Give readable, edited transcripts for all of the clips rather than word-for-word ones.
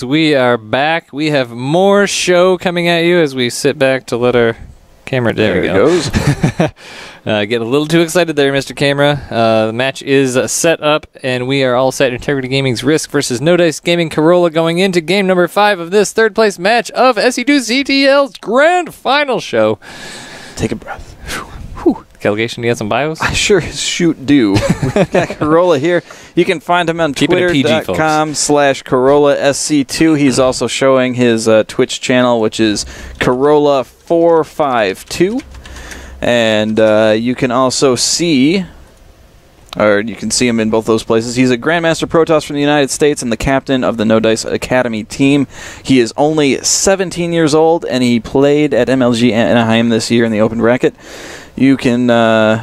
We are back. We have more show coming at you as we sit back to let our camera. There we go. Goes. Get a little too excited there, Mr. Camera. The match is set up, and we are all set. Integrity Gaming's Risk versus No Dice Gaming Corolla going into game number 5 of this third place match of SC2CTL's grand final show. Take a breath. Whew. Delegation, you got some bios? I sure shoot do. We've got Corolla here. You can find him on twitter.com/CorollaSC2. He's also showing his Twitch channel, which is Corolla452. And you can also see, or you can see him in both those places. He's a Grandmaster Protoss from the United States and the captain of the No Dice Academy team. He is only 17 years old, and he played at MLG Anaheim this year in the open bracket. You can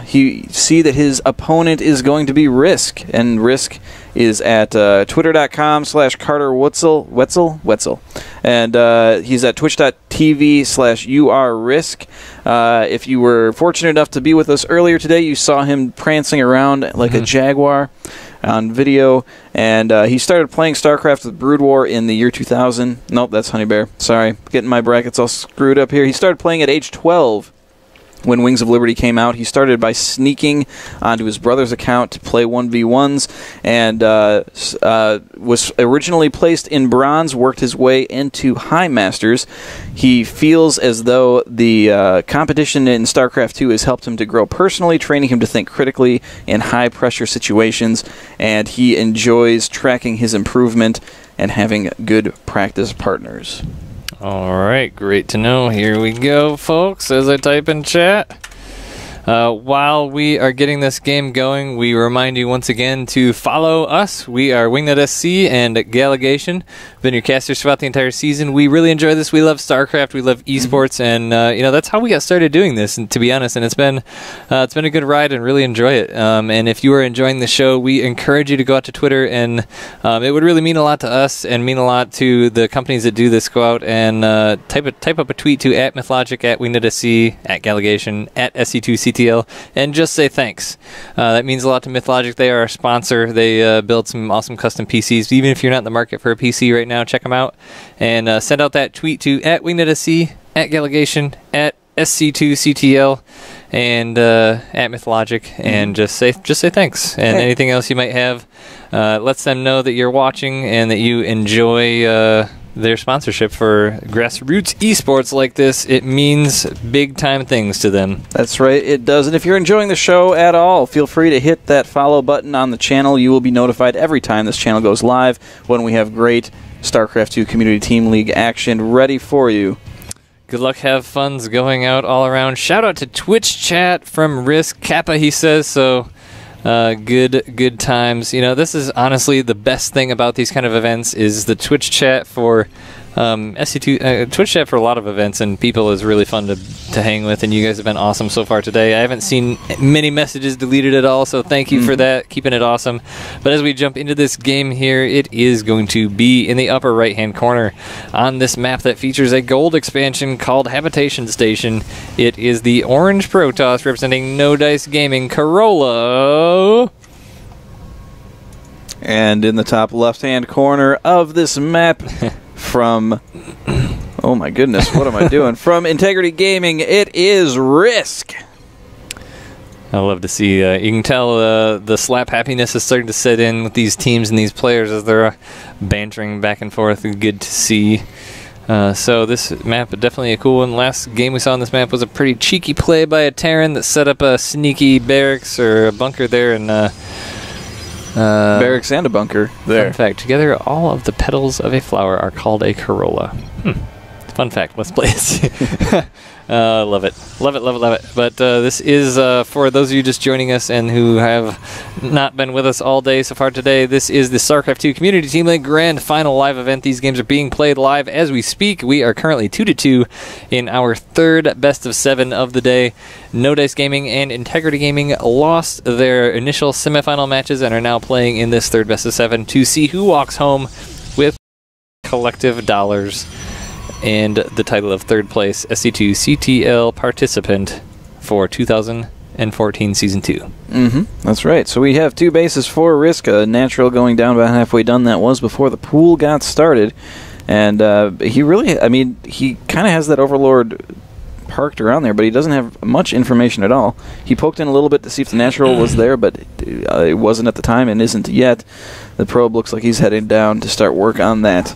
see that his opponent is going to be Risk, and Risk is at twitter.com/CarterWetzel, and he's at twitch.tv/URRisk. If you were fortunate enough to be with us earlier today, you saw him prancing around like a jaguar on video, and he started playing StarCraft with Brood War in the year 2000. Nope, that's Honey Bear. Sorry, getting my brackets all screwed up here. He started playing at age 12. When Wings of Liberty came out, he started by sneaking onto his brother's account to play 1v1s, and was originally placed in Bronze, worked his way into High Masters. He feels as though the competition in StarCraft 2 has helped him to grow personally, training him to think critically in high-pressure situations, and he enjoys tracking his improvement and having good practice partners. All right, great to know. Here we go, folks, as I type in chat. While we are getting this game going, we remind you once again to follow us. We are WingnutSC and Gallegation. Been your casters throughout the entire season. We really enjoy this. We love StarCraft. We love esports, and you know, that's how we got started doing this. And to be honest, and it's been a good ride, and really enjoy it. And if you are enjoying the show, we encourage you to go out to Twitter, and it would really mean a lot to us and mean a lot to the companies that do this. Go out and type up a tweet to @Mythlogic, @WingnutSC, @Gallegation, @SC2CTL. And just say thanks. That means a lot to Mythlogic. They are our sponsor. They build some awesome custom PCs. Even if you're not in the market for a PC right now, check them out. And send out that tweet to @WingnutSC, @Gallegation, @SC2CTL, and @Mythlogic, and just say thanks. And anything else you might have, lets them know that you're watching and that you enjoy their sponsorship for grassroots esports like this. It means big time things to them. That's right, it does. And if you're enjoying the show at all, feel free to hit that follow button on the channel. You will be notified every time this channel goes live when we have great StarCraft 2 Community Team League action ready for you. Good luck, have funds going out all around. Shout out to Twitch chat from Risk Kappa, he says. So good times. You know, this is honestly the best thing about these kind of events is the Twitch chat for SC2 Twitch chat for a lot of events, and people is really fun to hang with, and you guys have been awesome so far today. I haven't seen many messages deleted at all, so thank you for that, keeping it awesome. But as we jump into this game here, it is going to be in the upper right hand corner on this map that features a gold expansion called Habitation Station. It is the orange Protoss representing No Dice Gaming Corolla. And in the top left hand corner of this map from, oh my goodness, what am I doing? From Integrity Gaming, it is Risk. I love to see, you can tell the slap happiness is starting to set in with these teams and these players as they're bantering back and forth. Good to see. So this map is definitely a cool one. Last game we saw on this map was a pretty cheeky play by a Terran that set up a sneaky barracks or a bunker there, and barracks and a bunker there. Fun fact, together all of the petals of a flower are called a corolla. Fun fact, let's play it. Love it. Love it, love it, love it. But this is, for those of you just joining us and who have not been with us all day so far today, this is the StarCraft 2 Community Team League Grand Final live event. These games are being played live as we speak. We are currently 2-2 in our third best of 7 of the day. No Dice Gaming and Integrity Gaming lost their initial semifinal matches and are now playing in this third best of 7 to see who walks home with collective dollars and the title of third place SC2CTL participant for 2000 and 14 Season 2. That's right. So we have 2 bases for Risk. Natural going down about halfway done. That was before the pool got started. And he really, I mean, he kind of has that Overlord parked around there, but he doesn't have much information at all. He poked in a little bit to see if the natural was there, but it wasn't at the time and isn't yet. The probe looks like he's heading down to start work on that.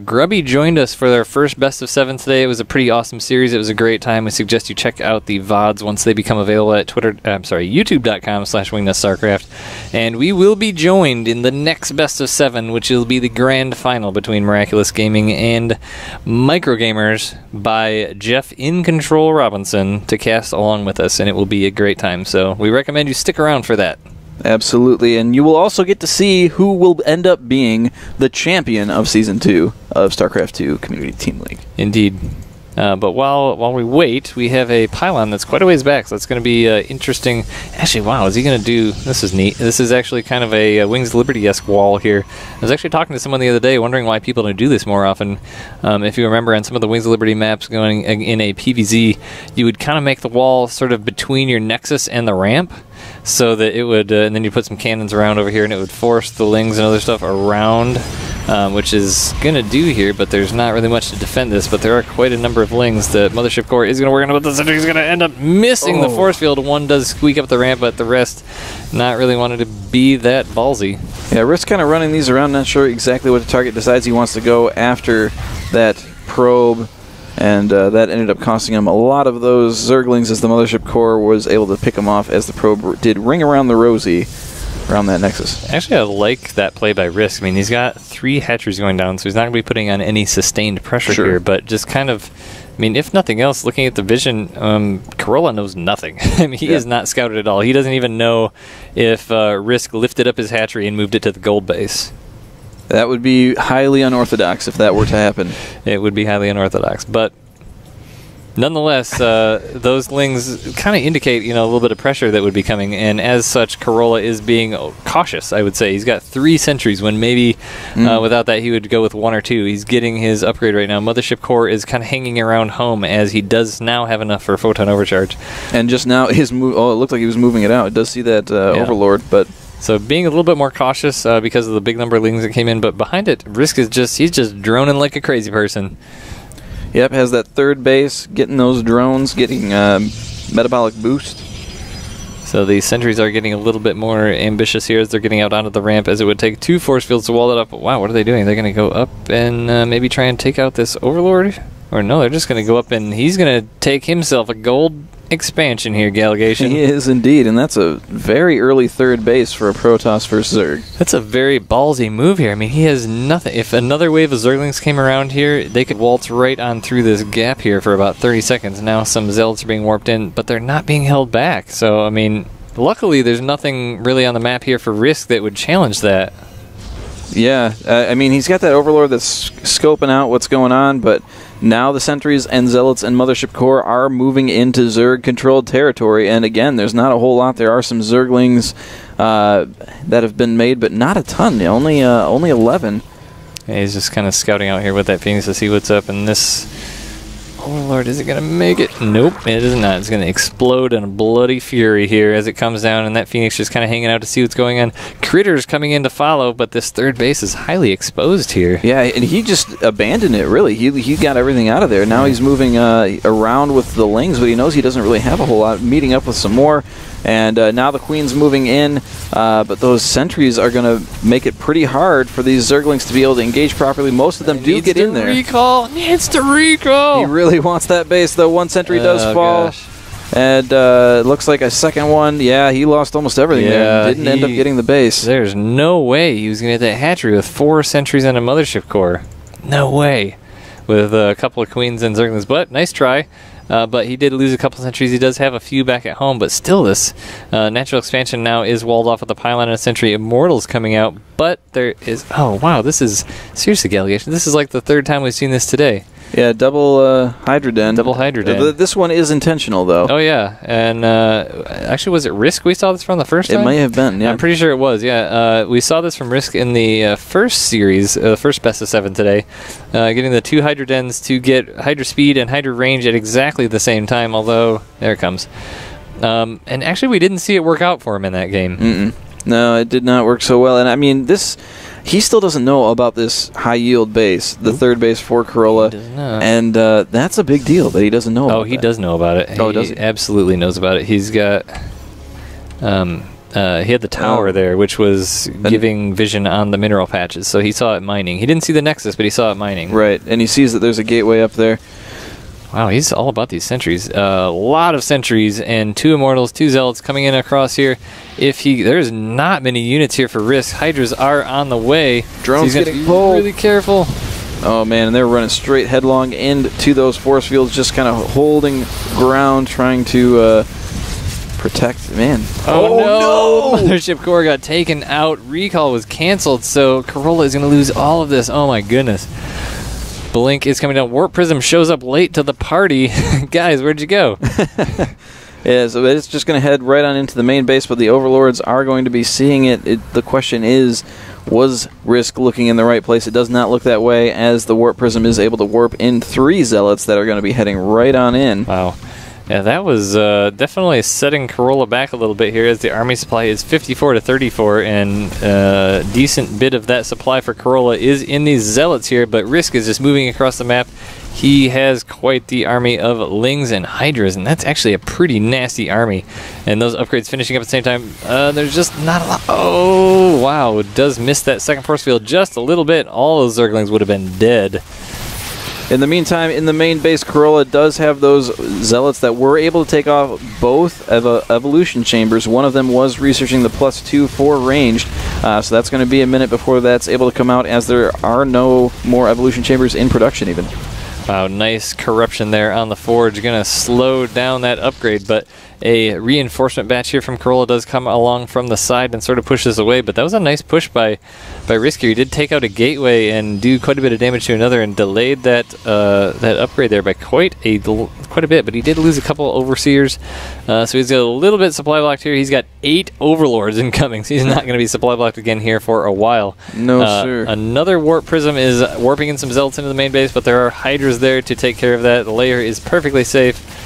Grubby joined us for their first Best of 7 today. It was a pretty awesome series. It was a great time. We suggest you check out the VODs once they become available at youtube.com/wingnetstarcraft. And we will be joined in the next Best of 7, which will be the grand final between Miraculous Gaming and Microgamers by Jeff In Control Robinson to cast along with us, and it will be a great time. So we recommend you stick around for that. Absolutely, and you will also get to see who will end up being the champion of Season 2 of StarCraft 2 Community Team League. Indeed. But while we wait, we have a pylon that's quite a ways back, so that's going to be interesting. Actually, wow, is he going to do... This is neat. This is actually kind of a Wings of Liberty-esque wall here. I was actually talking to someone the other day, wondering why people don't do this more often. If you remember, on some of the Wings of Liberty maps going in a PvZ, you would kind of make the wall sort of between your Nexus and the ramp, so that it would... and then you put some cannons around over here, and it would force the Lings and other stuff around, which is going to do here, but there's not really much to defend this, but there are quite a number of Lings. The Mothership Core is going to work on it, but the Sentry's going to end up missing the force field. One does squeak up the ramp, but the rest not really wanting to be that ballsy. Yeah, Risk kind of running these around, not sure exactly what the target decides he wants to go after that probe, and that ended up costing him a lot of those Zerglings as the Mothership Core was able to pick him off as the probe did ring around the Rosie around that Nexus. Actually, I like that play by Risk. I mean, he's got 3 hatcheries going down, so he's not going to be putting on any sustained pressure here, but just kind of, I mean, if nothing else, looking at the vision, Corolla knows nothing. I mean, he is not scouted at all. He doesn't even know if Risk lifted up his hatchery and moved it to the gold base. That would be highly unorthodox if that were to happen. It would be highly unorthodox, but nonetheless, those Lings kind of indicate, you know, a little bit of pressure that would be coming, and as such, Corolla is being cautious, I would say. He's got 3 sentries when maybe without that he would go with 1 or 2. He's getting his upgrade right now. Mothership Core is kind of hanging around home as he does now have enough for Photon Overcharge. And just now, his move, it looked like he was moving it out. It does see that Overlord, but... So being a little bit more cautious because of the big number of Lings that came in, but behind it, Risk is he's just droning like a crazy person. Yep, has that 3rd base, getting those drones, getting metabolic boost. So the sentries are getting a little bit more ambitious here as they're getting out onto the ramp, as it would take 2 force fields to wall it up. Wow, what are they doing? They're going to go up and maybe try and take out this Overlord? Or no, they're just going to go up and he's going to take himself a gold expansion here, Gallegation. He is indeed, and that's a very early 3rd base for a Protoss versus Zerg. That's a very ballsy move here. I mean, he has nothing. If another wave of Zerglings came around here, they could waltz right on through this gap here for about 30 seconds. Now some Zealots are being warped in, but they're not being held back. So, I mean, luckily there's nothing really on the map here for Risk that would challenge that. Yeah, I mean, he's got that Overlord that's scoping out what's going on, but now the sentries and Zealots and Mothership Core are moving into Zerg-controlled territory, and again, there's not a whole lot. There are some Zerglings that have been made, but not a ton. Only 11. Yeah, he's just kind of scouting out here with that Phoenix to see what's up, and this Overlord, is it going to make it? Nope, it is not. It's going to explode in a bloody fury here as it comes down, and that Phoenix just kind of hanging out to see what's going on. Critters coming in to follow, but this 3rd base is highly exposed here. Yeah, and he just abandoned it, really. He got everything out of there. Now he's moving around with the Lings, but he knows he doesn't really have a whole lot. Meeting up with some more, and now the Queen's moving in, but those sentries are going to make it pretty hard for these Zerglings to be able to engage properly. Most of them do get in there. Needs to recall. He really wants that base, though. 1 sentry does fall. Gosh. And looks like a 2nd one. Yeah, he lost almost everything there. Didn't end up getting the base. There's no way he was going to get that hatchery with 4 sentries and a Mothership Core. No way. With a couple of Queens and Zerglings. But nice try. But he did lose a couple sentries. He does have a few back at home, but still this natural expansion now is walled off with a pylon and a sentry. Immortals coming out, but there is... Oh, wow, this is... Seriously, Gallegation, this is like the 3rd time we've seen this today. Yeah, double Hydra Den. Double Hydra Den. This one is intentional, though. Oh, yeah. And actually, was it Risk we saw this from the first time? It may have been, yeah. I'm pretty sure it was, yeah. We saw this from Risk in the first series, first Best of 7 today, getting the 2 Hydra Dens to get Hydra Speed and Hydra Range at exactly the same time, although, there it comes. And actually, we didn't see it work out for him in that game. No, it did not work so well. And I mean, he still doesn't know about this high yield base, the third base for Corolla. He does not. And that's a big deal that he doesn't know about. Oh, he does know about it. Oh, does he? Absolutely knows about it. He's got... he had the tower there, which was giving vision on the mineral patches, so he saw it mining. He didn't see the Nexus, but he saw it mining. Right, and he sees that there's a gateway up there. Wow, he's all about these sentries. A lot of sentries and 2 Immortals, 2 Zealots coming in across here. There's not many units here for Risk. Hydras are on the way. Drones so getting pulled. Really careful. Oh man, and they're running straight headlong into those force fields, just kind of holding ground, trying to protect. Man. Oh no! Mothership Core got taken out. Recall was canceled, so Corolla is going to lose all of this. Oh my goodness. Blink is coming down. Warp Prism shows up late to the party. Guys, where'd you go? Yeah, so it's just going to head right on into the main base, but the Overlords are going to be seeing it. The question is, was Risk looking in the right place? It does not look that way, as the Warp Prism is able to warp in 3 Zealots that are going to be heading right on in. Wow. Yeah, that was definitely setting Corolla back a little bit here, as the army supply is 54 to 34, and a decent bit of that supply for Corolla is in these Zealots here, but Risk is just moving across the map. He has quite the army of Lings and Hydras, and that's actually a pretty nasty army. And those upgrades finishing up at the same time, there's just not a lot. Oh, wow, it does miss that second force field just a little bit. All those Zerglings would have been dead. In the meantime, in the main base, Corolla does have those Zealots that were able to take off both evolution chambers. One of them was researching the +2 for ranged, so that's going to be a minute before that's able to come out, as there are no more evolution chambers in production even. Wow, nice corruption there on the Forge. Going to slow down that upgrade, but a reinforcement batch here from Corolla does come along from the side and sort of push this away, but that was a nice push by Risk here. He did take out a gateway and do quite a bit of damage to another, and delayed that that upgrade there by quite a bit, but he did lose a couple Overseers, so he's got a little bit supply blocked here. He's got 8 Overlords incoming, so he's not going to be supply blocked again here for a while. No, sir. Another Warp Prism is warping in some Zealots into the main base, but there are Hydras there to take care of that. The layer is perfectly safe.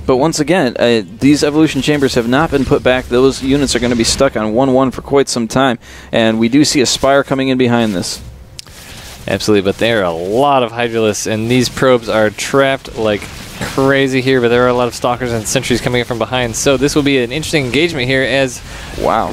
But once again, these evolution chambers have not been put back. Those units are going to be stuck on 1-1 for quite some time, and we do see a Spire coming in behind this. Absolutely, but there are a lot of Hydralisks, and these probes are trapped like crazy here, but there are a lot of Stalkers and Sentries coming in from behind, so this will be an interesting engagement here, as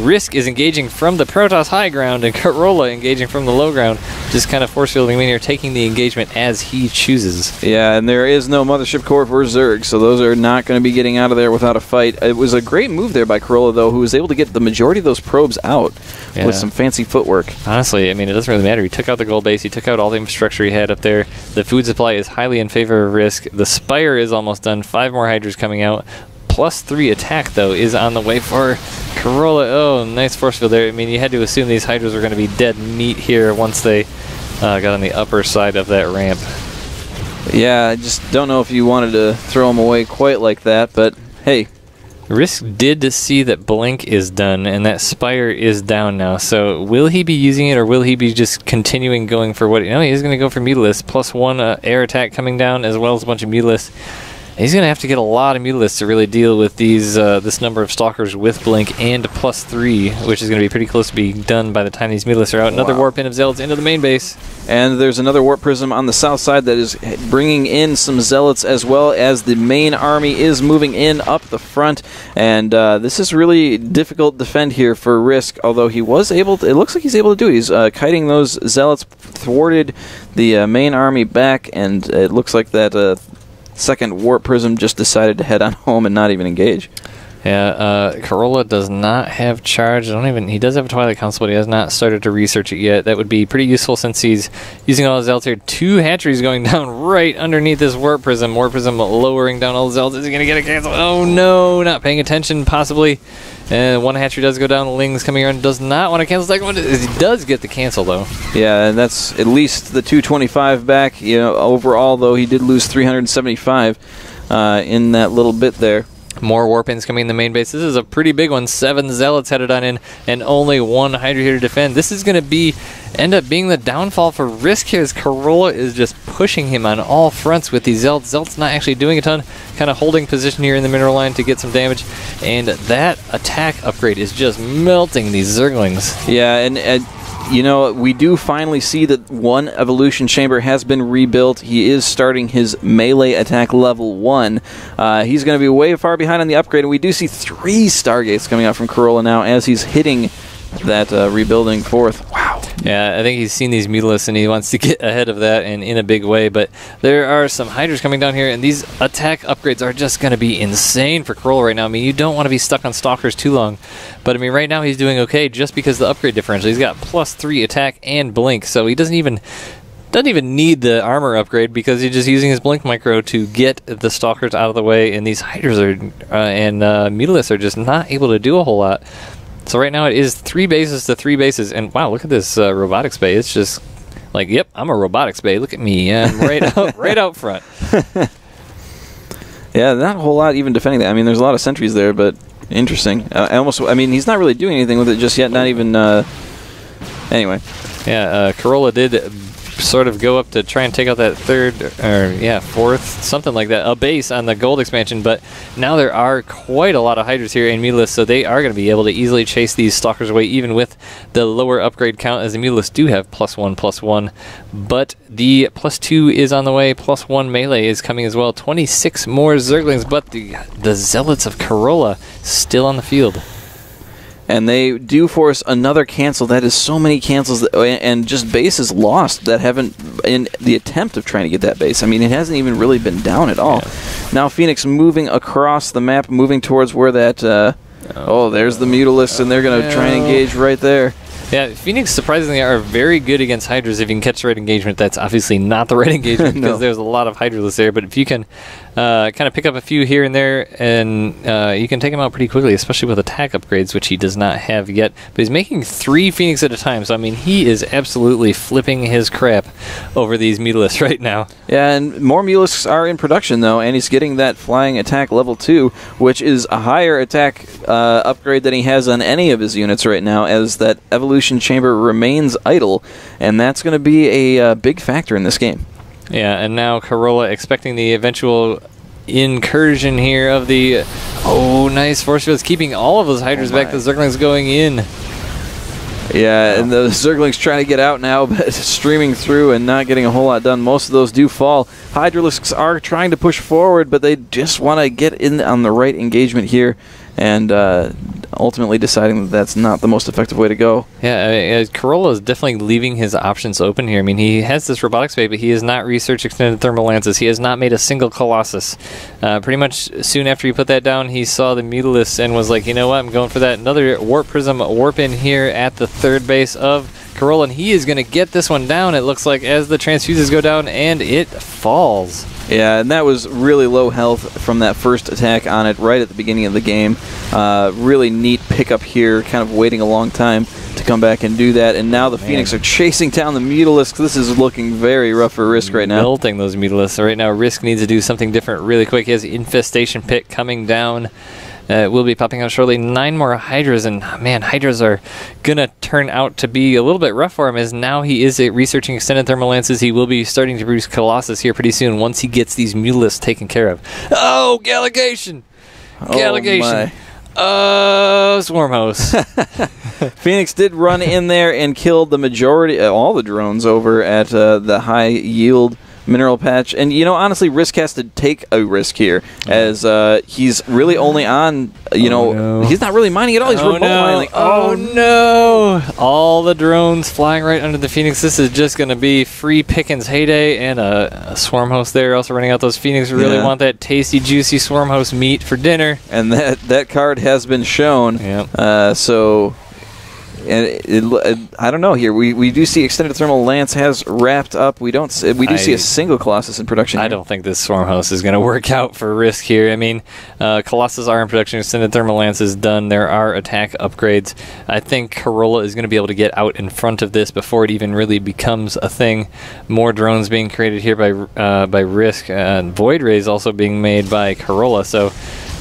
Risk is engaging from the Protoss high ground and Corolla engaging from the low ground, just kind of force fielding in here, taking the engagement as he chooses. Yeah, and there is no Mothership Core for Zerg, so those are not going to be getting out of there without a fight. It was a great move there by Corolla, though, who was able to get the majority of those probes out with some fancy footwork. Honestly, I mean, it doesn't really matter. He took out the gold base, he took out all the infrastructure he had up there. The food supply is highly in favor of Risk. The Spire is almost done. 5 more Hydras coming out. +3 attack, though, is on the way for Corolla. Oh, nice force field there. I mean, you had to assume these Hydras were going to be dead meat here once they got on the upper side of that ramp. Yeah, I just don't know if you wanted to throw them away quite like that, but hey. Risk did see that Blink is done, and that Spire is down now. So will he be using it, or will he be just continuing going for what? No, he's going to go for Mutalisks. +1 air attack coming down, as well as a bunch of Mutalisks. He's going to have to get a lot of Mutalisks to really deal with these this number of Stalkers with Blink and +3, which is going to be pretty close to being done by the time these Mutalisks are out. Another Warp in of Zealots into the main base. And there's another Warp Prism on the south side that is bringing in some Zealots, as well as the main army is moving in up the front. And this is really difficult defend here for Risk, although he was able to, it looks like he's able to do it. He's kiting those Zealots, thwarted the main army back, and it looks like that second Warp Prism just decided to head on home and not even engage. Yeah, Corolla does not have charge. He does have a Twilight Council, but he has not started to research it yet. That would be pretty useful since he's using all his Zealots here. 2 hatcheries going down right underneath this Warp Prism. Warp Prism lowering down all the Zealots. Is he going to get a cancel? Oh no, not paying attention, possibly. And one hatchery does go down. The Ling's coming around. Does not want to cancel the second one. He does get the cancel, though. Yeah, and that's at least the 225 back. You know, overall, though, he did lose 375 in that little bit there. More warp-ins coming in the main base. This is a pretty big one. 7 Zealots headed on in, and only 1 Hydra here to defend. This is going to end up being the downfall for Risk here, as Corolla is just pushing him on all fronts with these Zealots. Zealots not actually doing a ton, kind of holding position here in the mineral line to get some damage, and that attack upgrade is just melting these Zerglings. Yeah, and you know, we do finally see that one evolution chamber has been rebuilt. He is starting his melee attack level 1. He's going to be way far behind on the upgrade, and we do see 3 Stargates coming out from Corolla now as he's hitting that rebuilding 4th. Wow. Yeah, I think he's seen these Mutalisks and he wants to get ahead of that and in a big way, but there are some Hydras coming down here, and these attack upgrades are just going to be insane for Corolla right now. I mean, you don't want to be stuck on Stalkers too long, but I mean, right now he's doing okay just because of the upgrade differential. He's got +3 attack and blink, so he doesn't even need the armor upgrade because he's just using his blink micro to get the Stalkers out of the way, and these Hydras and Mutalisks are just not able to do a whole lot. So right now it is 3 bases to 3 bases, and wow, look at this robotics bay. It's just like, yep, I'm a robotics bay. Look at me, I'm right out front. Yeah, not a whole lot even defending that. I mean, there's a lot of sentries there, but interesting. I mean, he's not really doing anything with it just yet. Not even. Anyway. Yeah, Corolla did sort of go up to try and take out that 4th, something like that, a base on the gold expansion, but now there are quite a lot of Hydras here in Mutalisks, so they are going to be able to easily chase these Stalkers away, even with the lower upgrade count, as the Mutalisks do have +1/+1, but the +2 is on the way, +1 melee is coming as well, 26 more Zerglings, but the Zealots of Corolla still on the field. And they do force another cancel. That is so many cancels and just bases lost that haven't, in the attempt of trying to get that base. I mean, it hasn't even really been down at all. Yeah. Now Phoenix moving across the map, moving towards where that, there's the Mutalisks, and they're going to try and engage right there. Yeah, Phoenix surprisingly are very good against Hydras if you can catch the right engagement. That's obviously not the right engagement because there's a lot of Hydralists there, but if you can kind of pick up a few here and there, and you can take him out pretty quickly, especially with attack upgrades, which he does not have yet. But he's making 3 Phoenix at a time, so I mean, he is absolutely flipping his crap over these Mutalisks right now. Yeah, and more Mutalisks are in production, though, and he's getting that flying attack level 2, which is a higher attack upgrade than he has on any of his units right now, as that evolution chamber remains idle, and that's going to be a big factor in this game. Yeah, and now Corolla expecting the eventual incursion here of the... Oh, nice force fields, keeping all of those Hydras back. The Zerglings going in. Yeah, and the Zerglings trying to get out now, but streaming through and not getting a whole lot done. Most of those do fall. Hydralisks are trying to push forward, but they just want to get in on the right engagement here, and ultimately deciding that that's not the most effective way to go. Yeah, Corolla is definitely leaving his options open here. I mean, he has this robotics bay, but he has not researched extended thermal lances. He has not made a single Colossus. Pretty much soon after he put that down, he saw the Mutalisks and was like, you know what, I'm going for that. Another Warp Prism warp in here at the 3rd base of Corolla, and he is going to get this one down, it looks like, as the transfuses go down, and it falls. Yeah, and that was really low health from that first attack on it right at the beginning of the game. Really neat pickup here, kind of waiting a long time to come back and do that. And now the Phoenix are chasing down the Mutalisks. This is looking very rough for Risk right now. Melting those Mutalisks. Right now, Risk needs to do something different really quick. He has Infestation Pit coming down. Will be popping out shortly. 9 more Hydras, and man, Hydras are gonna turn out to be a little bit rough for him, as now he is researching extended thermal lances. He will be starting to produce Colossus here pretty soon once he gets these Mutalisks taken care of. Oh, Galligation! Galligation! Swarmhouse. Phoenix did run in there and killed the majority, all the drones over at the high yield mineral patch, and you know, honestly, Risk has to take a risk here, as he's really only on, he's not really mining at all. He's remote mining. Oh no! All the drones flying right under the Phoenix. This is just going to be free pickings heyday, and a swarm host there also running out those Phoenix. Really want that tasty, juicy swarm host meat for dinner, and that card has been shown. Yeah. So I don't know here. We do see Extended Thermal Lance has wrapped up. We do see a single Colossus in production. I don't think this Swarm Host is going to work out for Risk here. I mean, Colossus are in production. Extended Thermal Lance is done. There are attack upgrades. I think Corolla is going to be able to get out in front of this before it even really becomes a thing. More drones being created here by Risk. Void Rays also being made by Corolla. So,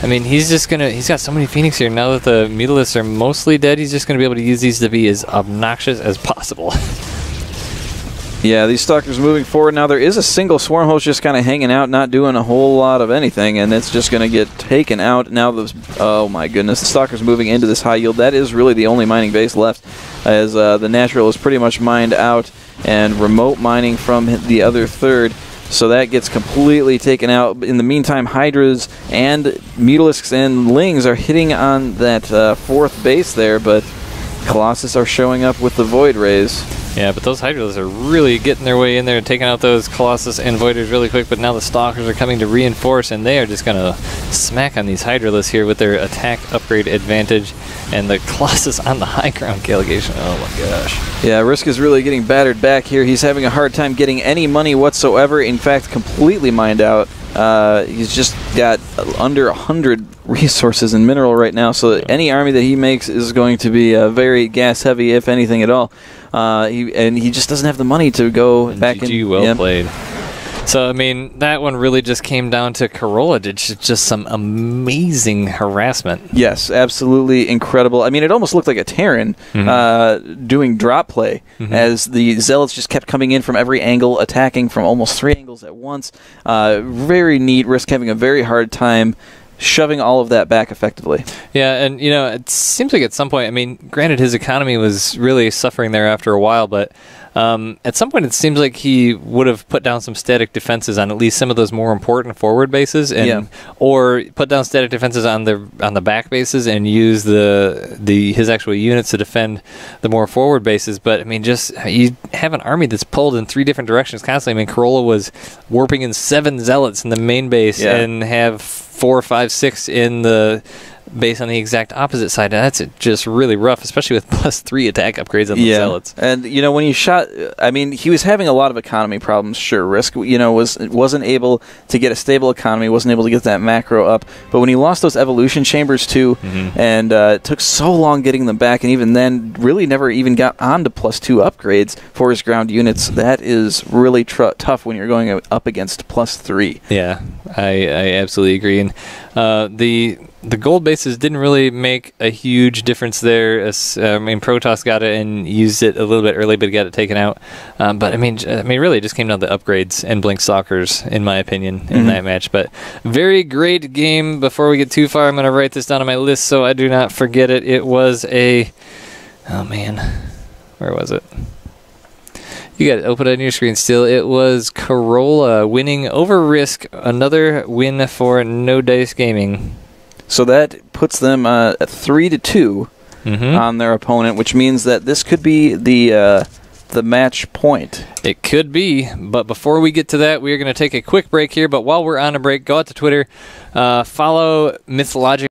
I mean, he's got so many Phoenix here. Now that the Mutalisks are mostly dead, he's just going to be able to use these to be as obnoxious as possible. Yeah, these Stalkers moving forward. Now there is a single Swarm Host just kind of hanging out, not doing a whole lot of anything, and it's just going to get taken out. Now, oh my goodness, the Stalkers moving into this high yield. That is really the only mining base left, as the Natural is pretty much mined out, and remote mining from the other third. So that gets completely taken out. In the meantime, Hydras and Mutalisks and Lings are hitting on that fourth base there, but Colossus are showing up with the Void Rays. Yeah, but those Hydras are really getting their way in there, taking out those Colossus and Voiders really quick, but now the Stalkers are coming to reinforce, and they are just going to smack on these Hydralisks here with their attack upgrade advantage, and the Colossus on the high ground Caligation. Oh my gosh. Yeah, Risk is really getting battered back here. He's having a hard time getting any money whatsoever, in fact, completely mined out. He's just got under 100 resources and mineral right now, so any army that he makes is going to be very gas heavy, if anything at all. He just doesn't have the money to go back in. GG, well played. So, I mean, that one really just came down to Corolla. It's just some amazing harassment. Yes, absolutely incredible. I mean, it almost looked like a Terran doing drop play as the Zealots just kept coming in from every angle, attacking from almost 3 angles at once. Very neat. Risk having a very hard time shoving all of that back effectively. Yeah, and, you know, it seems like at some point, I mean, granted his economy was really suffering there after a while, but at some point it seems like he would have put down some static defenses on at least some of those more important forward bases, and or put down static defenses on the back bases and use his actual units to defend the more forward bases. But I mean, just you have an army that's pulled in 3 different directions constantly. I mean, Corolla was warping in 7 Zealots in the main base and have 4, 5, 6 in the base on the exact opposite side. That's just really rough, especially with +3 attack upgrades on the Zealots. And, you know, when you shot, I mean, he was having a lot of economy problems, sure. Risk, you know, wasn't able to get a stable economy, wasn't able to get that macro up. But when he lost those evolution chambers, too, and it took so long getting them back, and even then really never even got on to +2 upgrades for his ground units, that is really tough when you're going up against +3. Yeah, I absolutely agree. And the gold bases didn't really make a huge difference there. I mean, Protoss got it and used it a little bit early, but got it taken out. But I mean, really, it just came down to upgrades and Blink Stalkers, in my opinion, in that match. But very great game. Before we get too far, I'm going to write this down on my list so I do not forget it. It was oh man, where was it? You got it open on your screen still. It was Corolla winning over Risk. Another win for No Dice Gaming. So that puts them at 3-2 on their opponent, which means that this could be the match point. It could be, but before we get to that, we are going to take a quick break here. But while we're on a break, go out to Twitter, follow Mythologic.